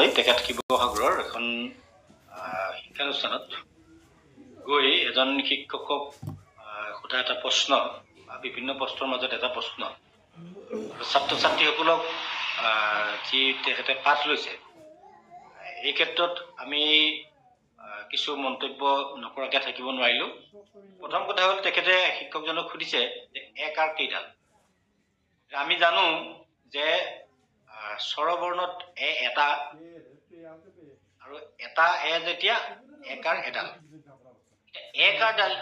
মহোদয় তেখেত শিৱসাগৰৰ এখন শিক্ষানুষ্ঠানত গৈ এজন শিক্ষকক সোধা এটা প্ৰশ্ন বা বিভিন্ন প্ৰশ্নৰ মাজত এটা প্ৰশ্ন ছাত্ৰ ছাত্ৰীসকলক যি তেখেতে পাঠ লৈছে এই ক্ষেত্ৰত আমি কিছু মন্তব্য নকৰাকৈ থাকিব নোৱাৰিলোঁ। প্ৰথম কথা হ'ল তেখেতে শিক্ষকজনক সুধিছে যে এক আৰু কেইডাল। আমি জানো যে স্বৰবৰ্ণত এটা আৰু এটা যেতিয়া এক আৰু এডাল। এক আৰু ডাল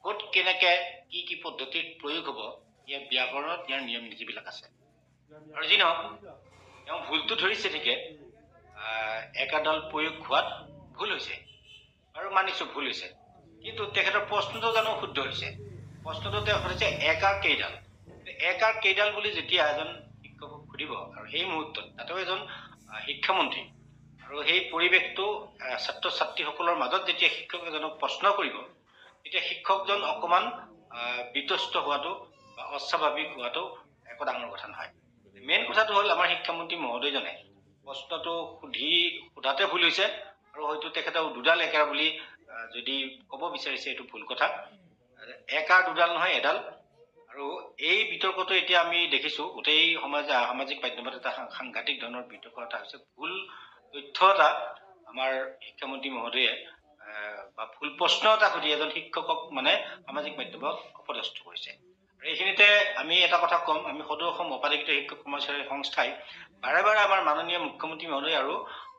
ক'ত কেনেকৈ কি পদ্ধতিত প্ৰয়োগ হ'ব ইয়াৰ ব্যাকৰণত ইয়াৰ নিয়ম নীতিবিলাক আছে। আৰু যি নহওক তেওঁ ভুলটো ধৰিছে ঠিকে, একাডাল প্ৰয়োগ হোৱাত ভুল হৈছে আৰু মানিছোঁ ভুল হৈছে, কিন্তু তেখেতৰ প্ৰশ্নটো জানো শুদ্ধ হৈছে। প্ৰশ্নটো তেওঁ সুধিছে এক আৰু কেইডাল। এক আৰু কেইডাল বুলি যেতিয়া এজন শিক্ষকক সুধিব আৰু সেই মুহূৰ্তত তাতেও এজন শিক্ষামন্ত্ৰী আৰু সেই পৰিৱেশটো ছাত্ৰ ছাত্ৰীসকলৰ মাজত যেতিয়া শিক্ষক এজনক প্ৰশ্ন কৰিব তেতিয়া শিক্ষকজন অকণমান বিতষ্ট হোৱাটো বা অস্বাভাৱিক হোৱাটো একো ডাঙৰ কথা নহয়। মেইন কথাটো হ'ল আমাৰ শিক্ষামন্ত্ৰী মহোদয়জনে প্ৰশ্নটো সোধাতে ভুল হৈছে আৰু হয়তো তেখেতে দুডাল একাৰ বুলি যদি ক'ব বিচাৰিছে এইটো ভুল কথা। এক আৰু দুডাল নহয় এডাল। আৰু এই বিতৰ্কটো এতিয়া আমি দেখিছোঁ গোটেই সামাজিক মাধ্যমত এটা সাংঘাতিক ধৰণৰ বিতৰ্ক এটা হৈছে। ভুল তথ্য এটা আমাৰ শিক্ষামন্ত্ৰী মহোদয়ে বা ভুল প্ৰশ্ন এটা সুধি এজন শিক্ষকক মানে সামাজিক মাধ্যমত অপদস্থ কৰিছে। আৰু এইখিনিতে আমি এটা কথা ক'ম, আমি সদৌ অসম অপাধিকৃত শিক্ষক কৰ্মচাৰী সংস্থাই বাৰে বাৰে আমাৰ মাননীয় মুখ্যমন্ত্ৰী মহোদয় আৰু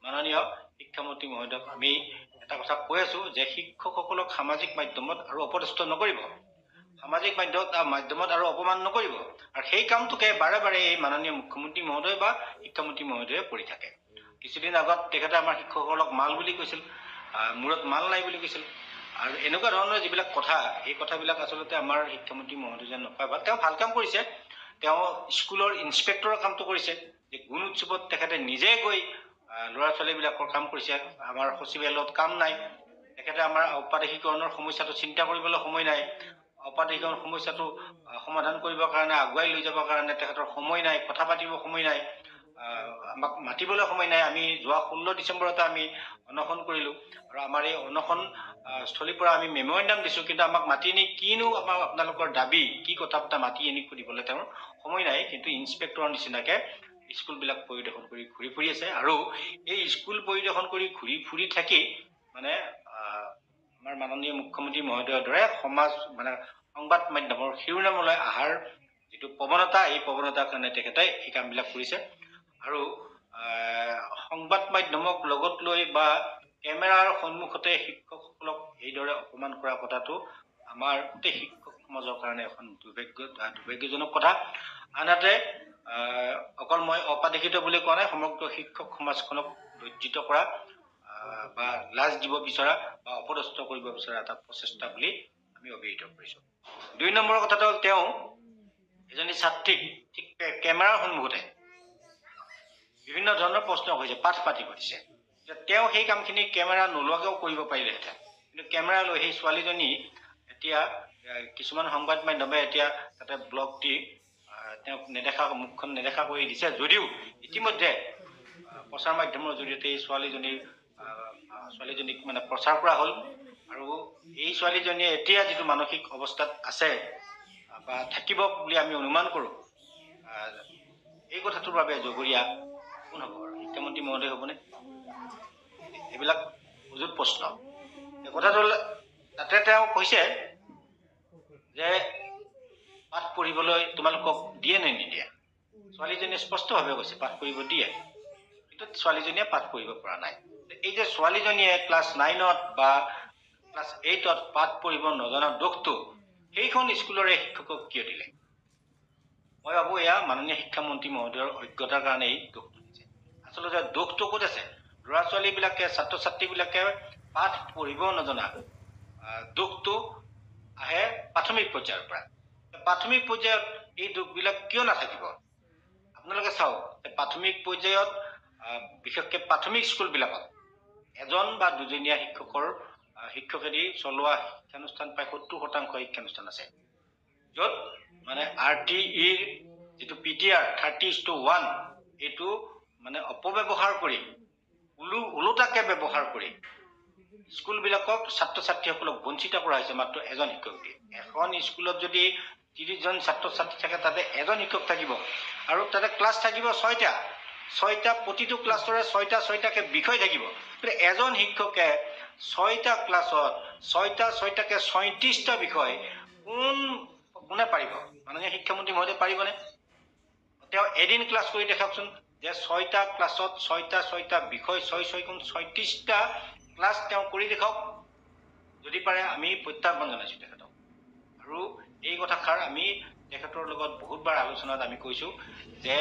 মাননীয় শিক্ষামন্ত্ৰী মহোদয়ক আমি এটা কথা কৈ আছোঁ যে শিক্ষকসকলক সামাজিক মাধ্যমত আৰু অপদস্থ নকৰিব, সামাজিক মাধ্যমত আৰু অপমান নকৰিব। আৰু সেই কামটোকে বাৰে বাৰে এই মাননীয় মুখ্যমন্ত্ৰী মহোদয় বা শিক্ষামন্ত্ৰী মহোদয়ে কৰি থাকে। কিছুদিন আগত তেখেতে আমাৰ শিক্ষকসকলক মাল বুলি কৈছিল, মূৰত মাল নাই বুলি কৈছিল। আৰু এনেকুৱা ধৰণৰ যিবিলাক কথা, এই কথাবিলাক আচলতে আমাৰ শিক্ষামন্ত্ৰী মহোদয় যেন নকয়। বা তেওঁ ভাল কাম কৰিছে, তেওঁ স্কুলৰ ইনস্পেক্টৰৰ কামটো কৰিছে, যে গুণ উৎসৱত তেখেতে নিজে গৈ ল'ৰা ছোৱালীবিলাকৰ কাম কৰিছে। আমাৰ সচিবালয়ত কাম নাই, তেখেতে আমাৰ ঔপাধিকৰণৰ সমস্যাটো চিন্তা কৰিবলৈ সময় নাই, ঔপাধিকৰণ সমস্যাটো সমাধান কৰিবৰ কাৰণে আগুৱাই লৈ যাবৰ কাৰণে তেখেতৰ সময় নাই, কথা পাতিব সময় নাই, আমাক মাতিবলৈ সময় নাই। আমি যোৱা 16 ডিচেম্বৰতে আমি অনশন কৰিলোঁ আৰু আমাৰ এই অনশন স্থলীৰ পৰা আমি মেমৰেণ্ডাম দিছোঁ, কিন্তু আমাক মাতি নি কিনো আপোনালোকৰ দাবী কি কথা পতা মাতি আনি সুধিবলৈ তেওঁৰ সময় নাই। কিন্তু ইনস্পেক্টৰৰ নিচিনাকৈ স্কুলবিলাক পৰিদৰ্শন কৰি ঘূৰি ফুৰি আছে। আৰু এই স্কুল পৰিদৰ্শন কৰি ঘূৰি ফুৰি থাকি মানে আমাৰ মাননীয় মুখ্যমন্ত্ৰী মহোদয়ৰ দৰে সংবাদ মাধ্যমৰ শিৰোনামলৈ অহাৰ যিটো প্ৰৱণতা, এই প্ৰৱণতাৰ কাৰণে তেখেতে এই কামবিলাক কৰিছে। আৰু সংবাদ মাধ্যমক লগত লৈ বা কেমেৰাৰ সন্মুখতে শিক্ষকসকলক এইদৰে অপমান কৰা কথাটো আমাৰ গোটেই শিক্ষক সমাজৰ কাৰণে এখন দুৰ্ভাগ্যজনক কথা। আনহাতে অকল মই অপাধিকৃত বুলি কোৱা নাই, সমগ্ৰ শিক্ষক সমাজখনক লজ্জিত কৰা বা লাজ দিব বিচৰা বা অপদস্থ কৰিব বিচৰা এটা প্ৰচেষ্টা বুলি আমি অভিহিত কৰিছোঁ। 2 নম্বৰৰ কথাটো হ'ল তেওঁ এজনী ছাত্ৰীক ঠিক কেমেৰাৰ সন্মুখতে বিভিন্ন ধৰণৰ প্ৰশ্ন কৰিছে, পাঠ পাতি কৰিছে। তেওঁ সেই কামখিনি কেমেৰা নোলোৱাকৈও কৰিব পাৰিলেহেঁতেন, কিন্তু কেমেৰা লৈ সেই ছোৱালীজনী এতিয়া কিছুমান সংবাদ মাধ্যমে এতিয়া তাতে ব্লগ দি তেওঁক মুখখন নেদেখা কৰি দিছে। যদিও ইতিমধ্যে প্ৰচাৰ মাধ্যমৰ জৰিয়তে এই ছোৱালীজনীক মানে প্ৰচাৰ কৰা হ'ল। আৰু এই ছোৱালীজনীয়ে এতিয়া যিটো মানসিক অৱস্থাত আছে বা থাকিব বুলি আমি অনুমান কৰোঁ, এই কথাটোৰ বাবে জগৰীয়া কোন হ'ব? আৰু শিক্ষামন্ত্ৰী মহোদয় হ'বনে? এইবিলাক উজুত প্ৰশ্ন। কথাটো হ'ল তাতে তেওঁ কৈছে যে পাঠ পঢ়িবলৈ তোমালোকক দিয়ে নে নিদিয়ে। ছোৱালীজনীয়ে স্পষ্টভাৱে কৈছে পাঠ পঢ়িব দিয়ে, কিন্তু ছোৱালীজনীয়ে পাঠ পঢ়িব পৰা নাই। এই যে ছোৱালীজনীয়ে ক্লাছ 9ত বা ক্লাছ 8ত পাঠ পঢ়িব নজনা দোষটো সেইখন স্কুলৰে শিক্ষকক কিয় দিলে? মই ভাবোঁ এয়া মাননীয় শিক্ষামন্ত্ৰী মহোদয়ৰ অজ্ঞতাৰ কাৰণে এই দোষটো দিছে। আচলতে দোষটো ক'ত আছে? ল'ৰা ছোৱালীবিলাকে, ছাত্ৰ ছাত্ৰীবিলাকে পাঠ পঢ়িব নজনা দোষটো আহে প্ৰাথমিক পৰ্যায়ৰ পৰা। প্ৰাথমিক পৰ্যায়ত এই দোষবিলাক কিয় নাথাকিব? আপোনালোকে চাওক, প্ৰাথমিক পৰ্যায়ত বিশেষকৈ প্ৰাথমিক স্কুলবিলাকত এজন বা দুজনীয়া শিক্ষকেদি চলোৱা শিক্ষানুষ্ঠান প্ৰায় 70% শিক্ষানুষ্ঠান আছে, য'ত মানে RTEৰ যিটো PTR 30:1 এইটো মানে অপব্যৱহাৰ কৰি ওলোটাকে ব্যৱহাৰ কৰি স্কুলবিলাকক ছাত্ৰ ছাত্ৰীসকলক বঞ্চিত কৰা হৈছে মাত্ৰ এজন শিক্ষক দিয়ে। এখন স্কুলত যদি 30 জন ছাত্ৰ ছাত্ৰী থাকে তাতে এজন শিক্ষক থাকিব আৰু তাতে ক্লাছ থাকিব 6টা প্ৰতিটো ক্লাছৰে 6টাকে বিষয় থাকিব। এজন শিক্ষকে 6টা ক্লাছত 6টাকে 37টা বিষয় কোনে পাৰিব? মাননীয় শিক্ষামন্ত্ৰী মহোদয় পাৰিবনে? তেওঁ এদিন ক্লাছ কৰি দেখাওকচোন যে 6টা ক্লাছত 6টা বিষয় 6 গুণ 36টা ক্লাছ তেওঁ কৰি দেখাওক। যদি পাৰে আমি প্ৰত্যাহ্বান জনাইছোঁ তেখেতক। আৰু এই কথাষাৰ আমি তেখেতৰ লগত বহুতবাৰ আলোচনাত আমি কৈছোঁ যে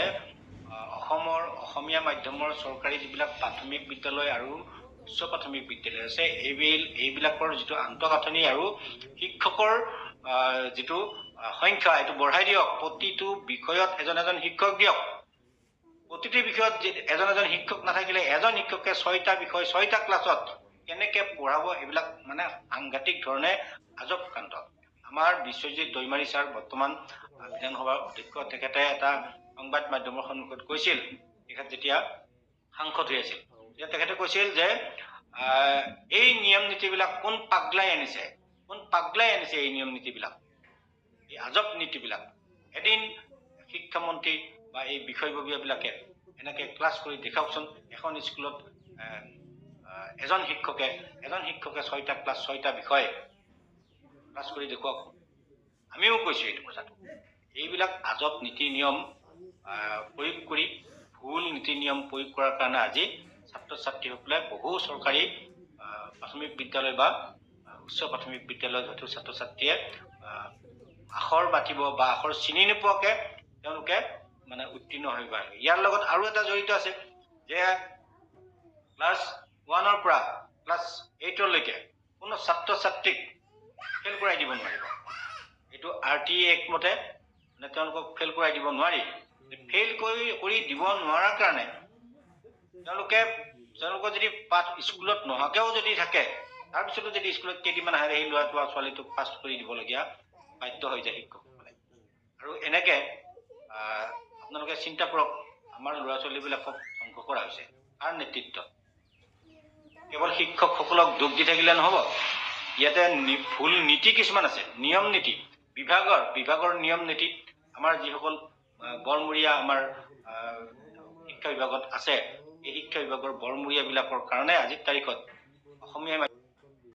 অসমৰ অসমীয়া মাধ্যমৰ চৰকাৰী যিবিলাক প্ৰাথমিক বিদ্যালয় আৰু উচ্চ প্ৰাথমিক বিদ্যালয় আছে এইবিলাকৰ যিটো আন্তঃগাঁথনি আৰু শিক্ষকৰ যিটো সংখ্যা এইটো বঢ়াই দিয়ক। প্ৰতিটো বিষয়ত এজন শিক্ষক দিয়ক। প্ৰতিটো বিষয়ত এজন শিক্ষক নাথাকিলে এজন শিক্ষকে 6টা বিষয় 6টা ক্লাছত কেনেকে পঢ়াব? এইবিলাক মানে সাংঘাতিক ধৰণে আজব কাণ্ড। আমাৰ বিশ্বজিৎ দৈমাৰী ছাৰ বৰ্তমান বিধানসভাৰ অধ্যক্ষ, তেখেতে এটা সংবাদ মাধ্যমৰ সন্মুখত কৈছিল, তেখেত যেতিয়া সাংসদ হৈ আছিল তেখেতে কৈছিল যে এই নিয়ম নীতিবিলাক কোন পাগলাই আনিছে এই নিয়ম নীতিবিলাক, এই আজব নীতিবিলাক। এদিন শিক্ষামন্ত্ৰী বা এই বিষয়ববীয়াবিলাকে এনেকে ক্লাছ কৰি দেখাওকচোন। এখন স্কুলত এজন শিক্ষকে 6টা ক্লাছ 6টা বিষয় ক্লাছ কৰি দেখুৱাওক। আমিও কৈছোঁ এইটো কথাটো। এইবিলাক আজব নীতি নিয়ম প্ৰয়োগ কৰি ভুল নীতি নিয়ম প্ৰয়োগ কৰাৰ কাৰণে আজি ছাত্ৰ ছাত্ৰীসকলে বহু চৰকাৰী প্ৰাথমিক বিদ্যালয় বা উচ্চ প্ৰাথমিক বিদ্যালয়ত হয়তো ছাত্ৰ ছাত্ৰীয়ে আখৰ বাতিব বা আখৰ চিনি নোপোৱাকে তেওঁলোকে মানে উত্তীৰ্ণ হৈ পাৰে। ইয়াৰ লগত আৰু এটা জড়িত আছে যে ক্লাছ 1ৰ পৰা ক্লাছ 8লৈকে কোনো ছাত্ৰ ছাত্ৰীক ফেল কৰাই দিব নোৱাৰিব। এইটো RTE এক্ট মতে মানে তেওঁলোকক ফেল কৰাই দিব নোৱাৰি। ফেল কৰি দিব নোৱাৰাৰ কাৰণে তেওঁলোকৰ যদি পাঠ স্কুলত নহাকেও যদি থাকে, তাৰপিছতো যদি স্কুলত কেইদিনমান আহে সেই ল'ৰা ছোৱালীটোক পাছ কৰি দিবলগীয়া বাধ্য হৈ যায় শিক্ষকসকলে। আৰু এনেকে আপোনালোকে চিন্তা কৰক, আমাৰ ল'ৰা ছোৱালীবিলাকক ধ্বংস কৰা হৈছে কাৰ নেতৃত্বত? কেৱল শিক্ষকসকলক দোষ দি থাকিলে নহ'ব। ইয়াতে ভুল নীতি কিছুমান আছে, নিয়ম নীতি, বিভাগৰ নিয়ম নীতি। আমাৰ যিসকল বৰমূৰীয়া আমাৰ শিক্ষা বিভাগত আছে, এই শিক্ষা বিভাগৰ বৰমূৰীয়াবিলাকৰ কাৰণে আজিৰ তাৰিখত অসমীয়া